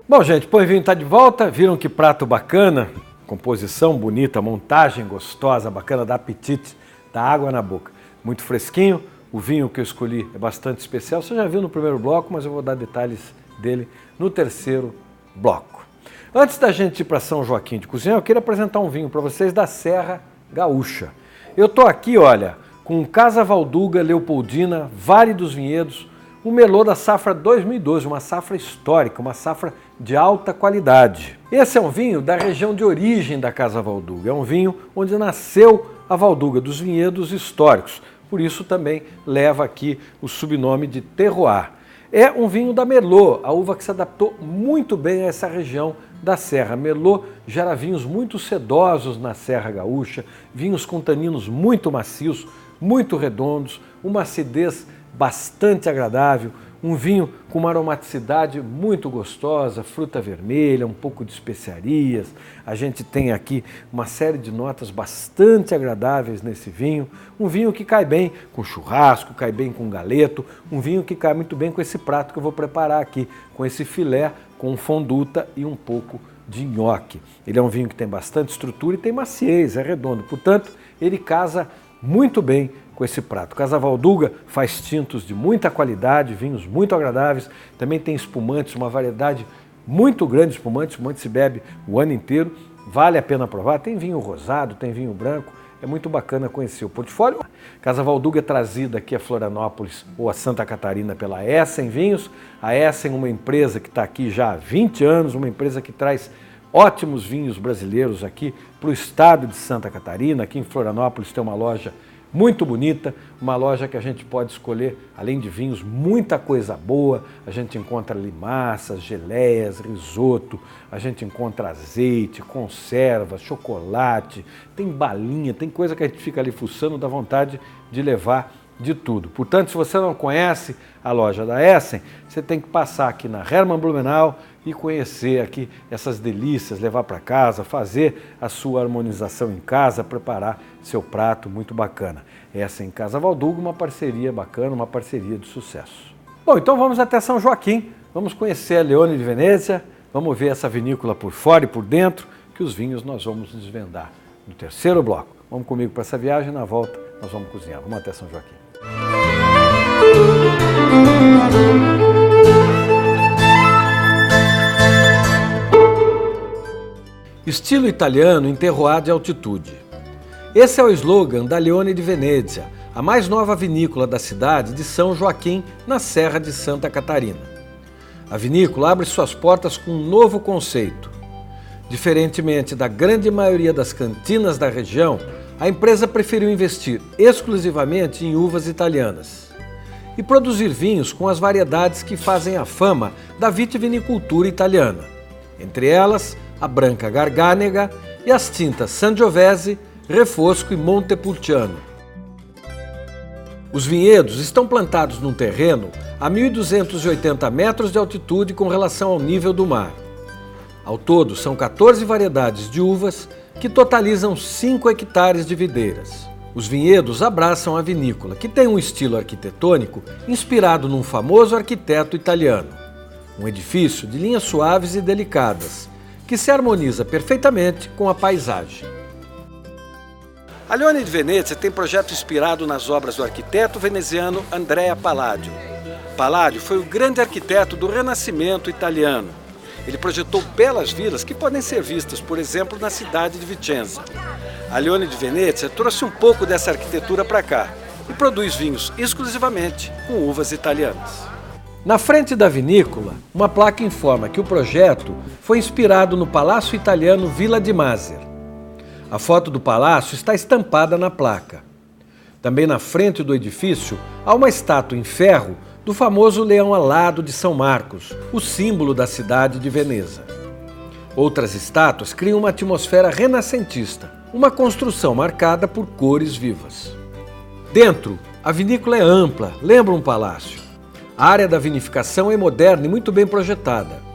Bom, gente, Pão e Vinho está de volta. Viram que prato bacana? Composição bonita, montagem gostosa, bacana, dá apetite, dá água na boca. Muito fresquinho. O vinho que eu escolhi é bastante especial. Você já viu no primeiro bloco, mas eu vou dar detalhes dele no terceiro bloco. Antes da gente ir para São Joaquim de Cozinhar, eu queria apresentar um vinho para vocês da Serra Gaúcha. Eu estou aqui, olha, com Casa Valduga Leopoldina, Vale dos Vinhedos, o Merlot da safra 2012, uma safra histórica, uma safra de alta qualidade. Esse é um vinho da região de origem da Casa Valduga, é um vinho onde nasceu a Valduga, dos vinhedos históricos, por isso também leva aqui o subnome de terroir. É um vinho da Merlot, a uva que se adaptou muito bem a essa região da Serra. Merlot gera vinhos muito sedosos na Serra Gaúcha, vinhos com taninos muito macios, muito redondos, uma acidez bastante agradável, um vinho com uma aromaticidade muito gostosa, fruta vermelha, um pouco de especiarias. A gente tem aqui uma série de notas bastante agradáveis nesse vinho. Um vinho que cai bem com churrasco, cai bem com galeto, um vinho que cai muito bem com esse prato que eu vou preparar aqui, com esse filé com fonduta e um pouco de nhoque. Ele é um vinho que tem bastante estrutura e tem maciez, é redondo. Portanto, ele casa muito bem com esse prato. Casa Valduga faz tintos de muita qualidade, vinhos muito agradáveis, também tem espumantes, uma variedade muito grande de espumantes, espumante se bebe o ano inteiro, vale a pena provar, tem vinho rosado, tem vinho branco, é muito bacana conhecer o portfólio. Casa Valduga é trazida aqui a Florianópolis ou a Santa Catarina pela Essen Vinhos. A Essen é uma empresa que está aqui já há 20 anos, uma empresa que traz ótimos vinhos brasileiros aqui para o estado de Santa Catarina. Aqui em Florianópolis tem uma loja muito bonita, uma loja que a gente pode escolher, além de vinhos, muita coisa boa. A gente encontra limaças, geleias, risoto, a gente encontra azeite, conservas, chocolate, tem balinha, tem coisa que a gente fica ali fuçando, dá vontade de levar de tudo. Portanto, se você não conhece a loja da Essen, você tem que passar aqui na Hermann Blumenau e conhecer aqui essas delícias, levar para casa, fazer a sua harmonização em casa, preparar seu prato muito bacana. Essen Casa Valduga, uma parceria bacana, uma parceria de sucesso. Bom, então vamos até São Joaquim, vamos conhecer a Leone de Venezia, vamos ver essa vinícola por fora e por dentro, que os vinhos nós vamos desvendar no terceiro bloco. Vamos comigo para essa viagem, na volta nós vamos cozinhar. Vamos até São Joaquim. Estilo italiano em terroir de altitude. Esse é o slogan da Leone de Venezia, a mais nova vinícola da cidade de São Joaquim, na Serra de Santa Catarina. A vinícola abre suas portas com um novo conceito. Diferentemente da grande maioria das cantinas da região, a empresa preferiu investir exclusivamente em uvas italianas e produzir vinhos com as variedades que fazem a fama da vitivinicultura italiana, entre elas a branca Garganega e as tintas Sangiovese, Refosco e Montepulciano. Os vinhedos estão plantados num terreno a 1.280 metros de altitude com relação ao nível do mar. Ao todo, são 14 variedades de uvas que totalizam 5 hectares de videiras. Os vinhedos abraçam a vinícola, que tem um estilo arquitetônico inspirado num famoso arquiteto italiano. Um edifício de linhas suaves e delicadas, que se harmoniza perfeitamente com a paisagem. A Leone de Venezia tem projeto inspirado nas obras do arquiteto veneziano Andrea Palladio. Palladio foi o grande arquiteto do Renascimento italiano. Ele projetou belas vilas que podem ser vistas, por exemplo, na cidade de Vicenza. A Leone de Venezia trouxe um pouco dessa arquitetura para cá e produz vinhos exclusivamente com uvas italianas. Na frente da vinícola, uma placa informa que o projeto foi inspirado no Palácio Italiano Villa di Maser. A foto do palácio está estampada na placa. Também na frente do edifício há uma estátua em ferro do famoso leão alado de São Marcos, o símbolo da cidade de Veneza. Outras estátuas criam uma atmosfera renascentista, uma construção marcada por cores vivas. Dentro, a vinícola é ampla, lembra um palácio. A área da vinificação é moderna e muito bem projetada.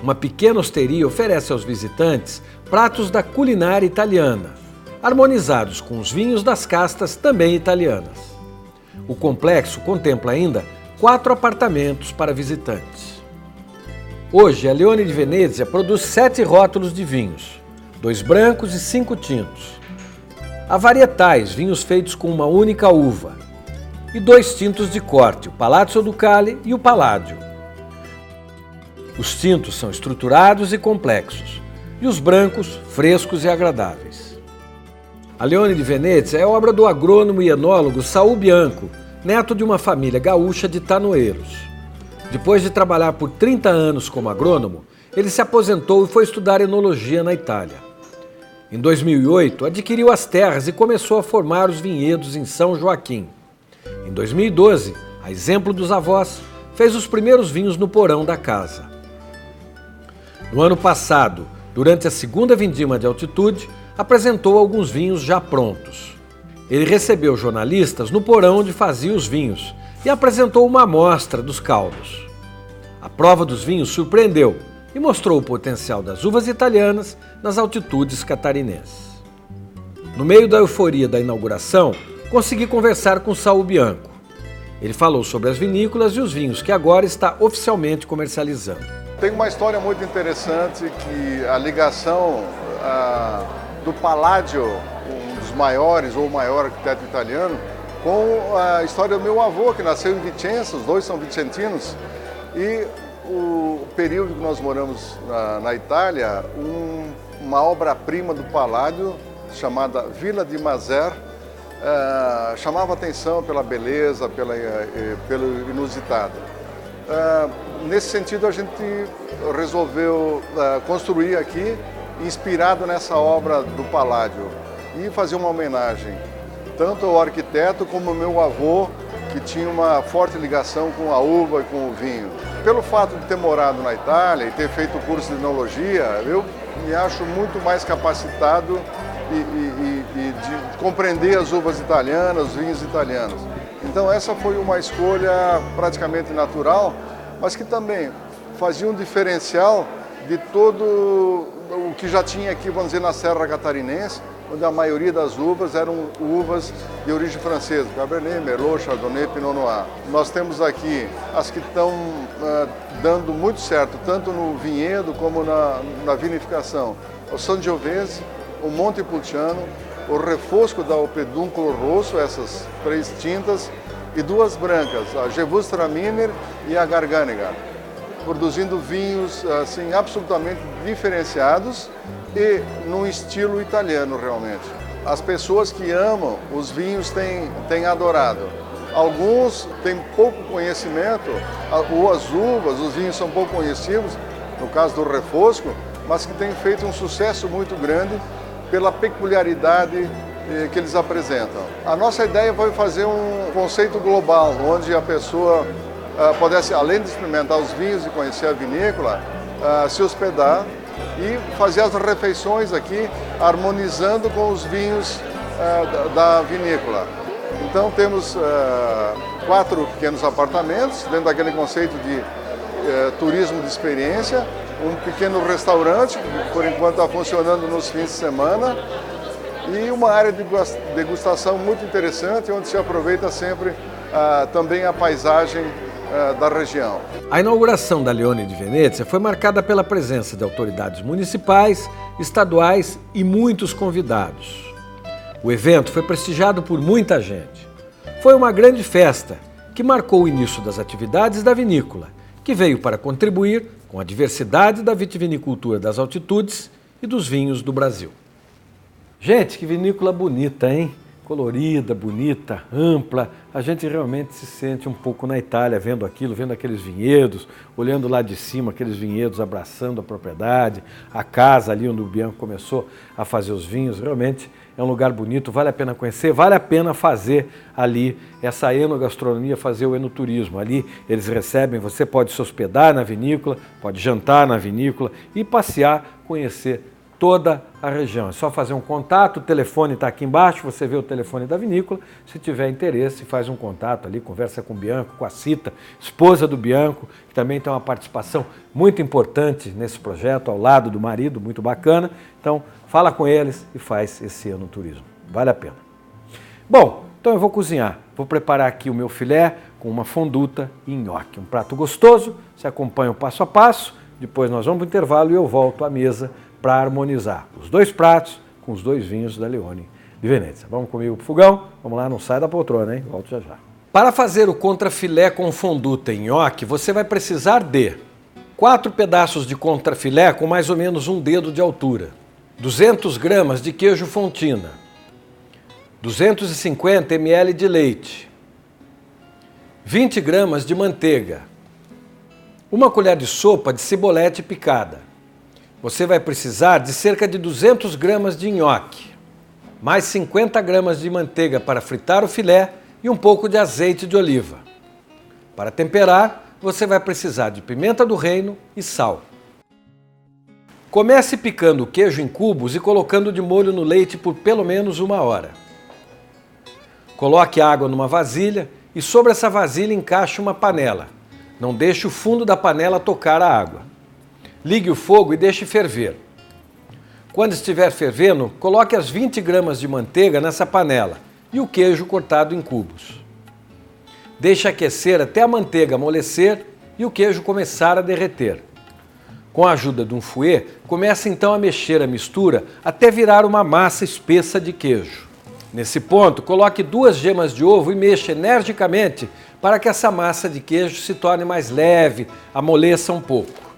Uma pequena osteria oferece aos visitantes pratos da culinária italiana, harmonizados com os vinhos das castas também italianas. O complexo contempla ainda 4 apartamentos para visitantes. Hoje, a Leone di Venezia produz 7 rótulos de vinhos, 2 brancos e 5 tintos. Há varietais, vinhos feitos com uma única uva, e 2 tintos de corte, o Palazzo Ducale e o Palladio. Os tintos são estruturados e complexos, e os brancos, frescos e agradáveis. A Leone di Venezia é obra do agrônomo e enólogo Saul Bianco, neto de uma família gaúcha de tanoeiros. Depois de trabalhar por 30 anos como agrônomo, ele se aposentou e foi estudar enologia na Itália. Em 2008, adquiriu as terras e começou a formar os vinhedos em São Joaquim. Em 2012, a exemplo dos avós, fez os primeiros vinhos no porão da casa. No ano passado, durante a segunda vindima de altitude, apresentou alguns vinhos já prontos. Ele recebeu jornalistas no porão onde fazia os vinhos e apresentou uma amostra dos caldos. A prova dos vinhos surpreendeu e mostrou o potencial das uvas italianas nas altitudes catarinenses. No meio da euforia da inauguração, consegui conversar com Saul Bianco. Ele falou sobre as vinícolas e os vinhos que agora está oficialmente comercializando. Tem uma história muito interessante que a ligação do Palladio, um dos maiores ou o maior arquiteto italiano, com a história do meu avô, que nasceu em Vicenza, os dois são vicentinos, e o período que nós moramos na Itália, uma obra-prima do Palladio, chamada Villa di Maser, chamava atenção pela beleza, pelo inusitado. Nesse sentido, a gente resolveu construir aqui, inspirado nessa obra do Palladio, e fazer uma homenagem tanto ao arquiteto como ao meu avô, que tinha uma forte ligação com a uva e com o vinho. Pelo fato de ter morado na Itália e ter feito o curso de enologia, eu me acho muito mais capacitado de compreender as uvas italianas, os vinhos italianos. Então essa foi uma escolha praticamente natural, mas que também fazia um diferencial de todo o que já tinha aqui, vamos dizer, na Serra Catarinense, onde a maioria das uvas eram uvas de origem francesa, Cabernet, Merlot, Chardonnay, Pinot Noir. Nós temos aqui as que estão dando muito certo, tanto no vinhedo como na vinificação. O Sangiovese, o Montepulciano, o Refosco da Pedúnculo Rosso, essas 3 tintas, e 2 brancas, a Gewürztraminer e a Garganega, produzindo vinhos assim absolutamente diferenciados e num estilo italiano realmente. As pessoas que amam os vinhos têm adorado. Alguns têm pouco conhecimento, ou as uvas, os vinhos são pouco conhecidos, no caso do Refosco, mas que têm feito um sucesso muito grande pela peculiaridade que eles apresentam. A nossa ideia foi fazer um conceito global, onde a pessoa pudesse, além de experimentar os vinhos e conhecer a vinícola, se hospedar e fazer as refeições aqui, harmonizando com os vinhos da vinícola. Então temos 4 pequenos apartamentos, dentro daquele conceito de turismo de experiência, um pequeno restaurante, que por enquanto está funcionando nos fins de semana, e uma área de degustação muito interessante, onde se aproveita sempre também a paisagem da região. A inauguração da Leone di Venezia foi marcada pela presença de autoridades municipais, estaduais e muitos convidados. O evento foi prestigiado por muita gente. Foi uma grande festa que marcou o início das atividades da vinícola, que veio para contribuir com a diversidade da vitivinicultura das altitudes e dos vinhos do Brasil. Gente, que vinícola bonita, hein? Colorida, bonita, ampla. A gente realmente se sente um pouco na Itália vendo aquilo, vendo aqueles vinhedos, olhando lá de cima aqueles vinhedos abraçando a propriedade, a casa ali onde o Bianco começou a fazer os vinhos. Realmente é um lugar bonito, vale a pena conhecer, vale a pena fazer ali essa enogastronomia, fazer o enoturismo. Ali eles recebem, você pode se hospedar na vinícola, pode jantar na vinícola e passear, conhecer toda a região. É só fazer um contato, o telefone está aqui embaixo, você vê o telefone da vinícola, se tiver interesse, faz um contato ali, conversa com o Bianco, com a Cita, esposa do Bianco, que também tem uma participação muito importante nesse projeto, ao lado do marido, muito bacana. Então, fala com eles e faz esse enoturismo. Vale a pena. Bom, então eu vou cozinhar. Vou preparar aqui o meu filé com uma fonduta e nhoque. Um prato gostoso, você acompanha o passo a passo, depois nós vamos para o intervalo e eu volto à mesa para harmonizar os dois pratos com os dois vinhos da Leone de Venezia. Vamos comigo pro fogão? Vamos lá, não sai da poltrona, hein? Volto já já. Para fazer o contrafilé com fonduta e nhoque, você vai precisar de 4 pedaços de contrafilé com mais ou menos um dedo de altura, 200 gramas de queijo fontina, 250 ml de leite, 20 gramas de manteiga, 1 colher de sopa de cibolete picada. Você vai precisar de cerca de 200 gramas de nhoque, mais 50 gramas de manteiga para fritar o filé e um pouco de azeite de oliva. Para temperar, você vai precisar de pimenta do reino e sal. Comece picando o queijo em cubos e colocando de molho no leite por pelo menos 1 hora. Coloque a água numa vasilha e sobre essa vasilha encaixe uma panela. Não deixe o fundo da panela tocar a água. Ligue o fogo e deixe ferver. Quando estiver fervendo, coloque as 20 gramas de manteiga nessa panela e o queijo cortado em cubos. Deixe aquecer até a manteiga amolecer e o queijo começar a derreter. Com a ajuda de um fouet, comece então a mexer a mistura até virar uma massa espessa de queijo. Nesse ponto, coloque 2 gemas de ovo e mexa energicamente para que essa massa de queijo se torne mais leve, amoleça um pouco.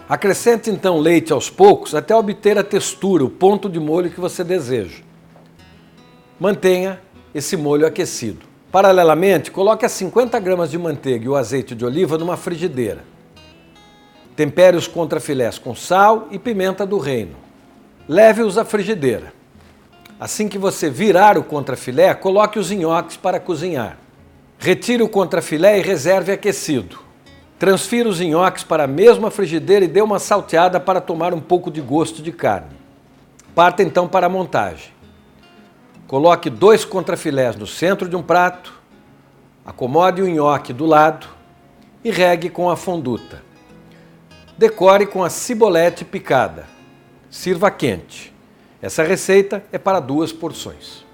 Acrescente então leite aos poucos até obter a textura, o ponto de molho que você deseja. Mantenha esse molho aquecido. Paralelamente, coloque as 50 gramas de manteiga e o azeite de oliva numa frigideira. Tempere os contrafilés com sal e pimenta do reino. Leve-os à frigideira. Assim que você virar o contrafilé, coloque os nhoques para cozinhar. Retire o contrafilé e reserve aquecido. Transfira os nhoques para a mesma frigideira e dê uma salteada para tomar um pouco de gosto de carne. Parta então para a montagem. Coloque 2 contrafilés no centro de um prato, acomode o nhoque do lado e regue com a fonduta. Decore com a cibolete picada. Sirva quente. Essa receita é para 2 porções.